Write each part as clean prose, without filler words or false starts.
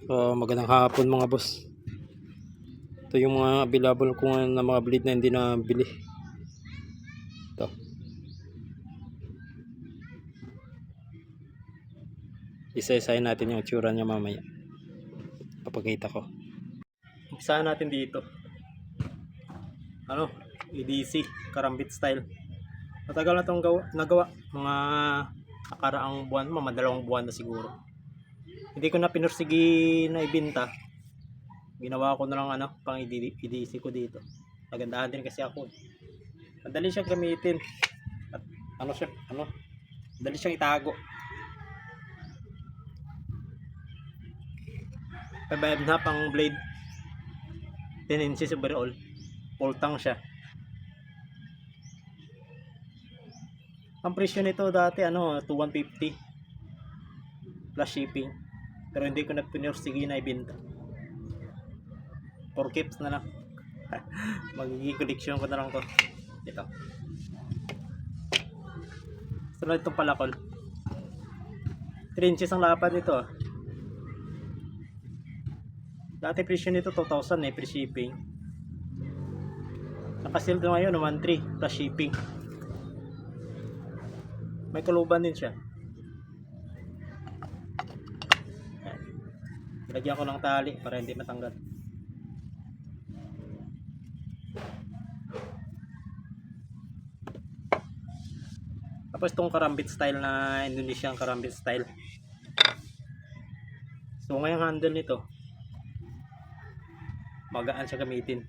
Magandang hapon mga boss. Ito yung mga available ko ngayon na mga bleed na hindi nabili. Ito. Isa-isahin natin yung itsura niya mamaya. Papakita ko. Umpisahan natin dito. EDC, karambit style. Matagal na itong nagawa. Mga nakaraang buwan, mga 2 buwan na siguro. Hindi ko na pinursigi na ibenta. Ginawa ko na lang pang EDC ko dito. Nagandahan din kasi ako. Madali siyang gamitin. At madali siyang itago. 5.5 ang blade. 10 inches overall. Full tank siya. Ang presyo nito dati 2,150 plus shipping. Pero hindi ko na pinursigi na ibenta. 4 keeps na lang. Magiging collection ko na lang to. Ito. Sunod itong palakol. 3 inches ang lapad nito. Dati presyo nito 2,000 free shipping. Nakasil to ngayon 1,300 plus shipping. May kuluban din siya. Lagyan ko ng tali para hindi matanggal. Tapos itong karambit style na Indonesian karambit style. So ngayong handle nito, magaan siya gamitin.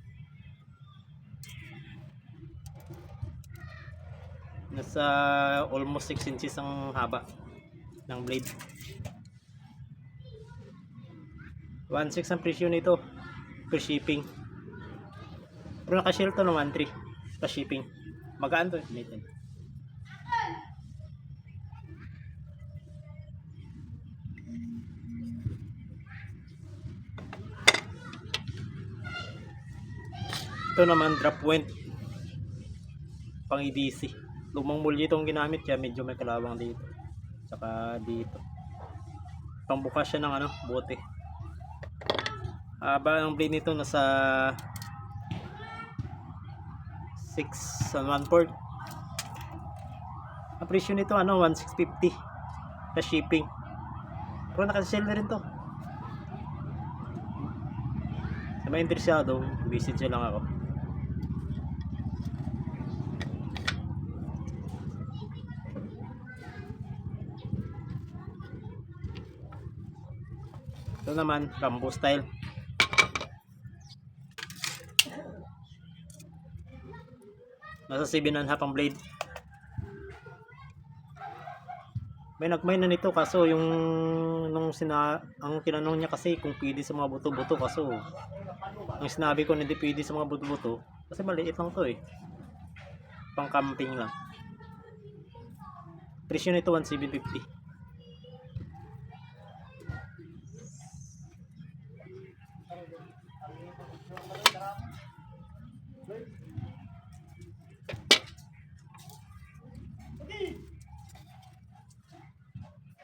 Nasa almost 6 inches ang haba ng blade. 1,600 ang presyo nito per shipping. Pero naka-shell to ng 1,300 plus shipping. Magaan to gamitin. Ito naman drop point pang EDC. Lumang mulya itong ginamit kaya medyo may kalawang dito. Saka dito. Pangbukas siya ng bote. Haba ang blade nito nasa 6 and 1/4. Ang presyo nito 1,650 plus shipping. Pero naka-sell na rin to. Sa mga interesado, visit nyo lang ako. Ito naman, Rambo style. Nasa 7.5 ang blade. May nagmay na nito kaso yung ang tinanong niya kasi kung pwede sa mga buto-buto kaso ang sinabi ko hindi pwede sa mga buto-buto kasi maliit lang to pang camping lang. Presyo nito 1,750.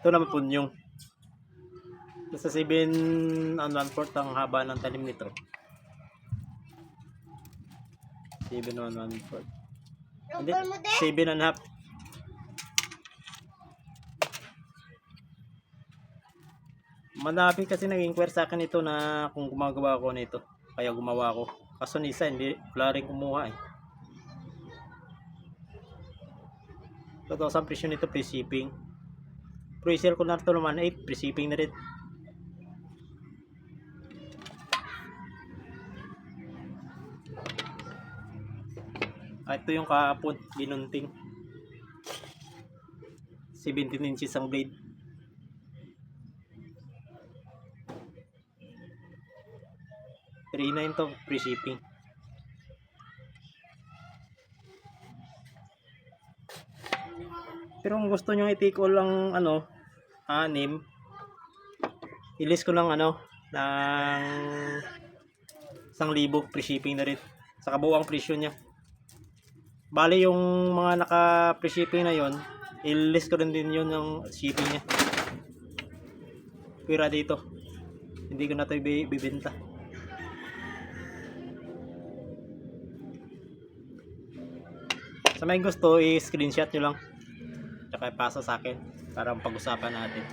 Ito naman punyong. Nasa 7 and 1/4 ang haba ng talim nito. 7 and 1/4. Hindi, 7.5. Madami kasi nag-inquire sa akin ito na kung gumagawa ko nito. Kaya gumawa ko. Kaso nisa hindi wala rin kumuha 2,000 presyo nito free shipping. Pre-sale ko na ito naman 8 free shipping na rin. Ito yung kahapon ginunting 17 inches ang blade. $3,900 to free shipping. Pero kung gusto nyo i-take all lang 6, i-list ko ng ng 1,000 free shipping na rin sa kabuuang presyo niya. Bali yung mga naka-free shipping na yon, i-list ko rin din yun yung shipping niya. Pira dito. Hindi ko na ito bibenta. Sa may gusto, i-screenshot nyo lang. Tsaka ipasa sa akin para pag-usapan natin.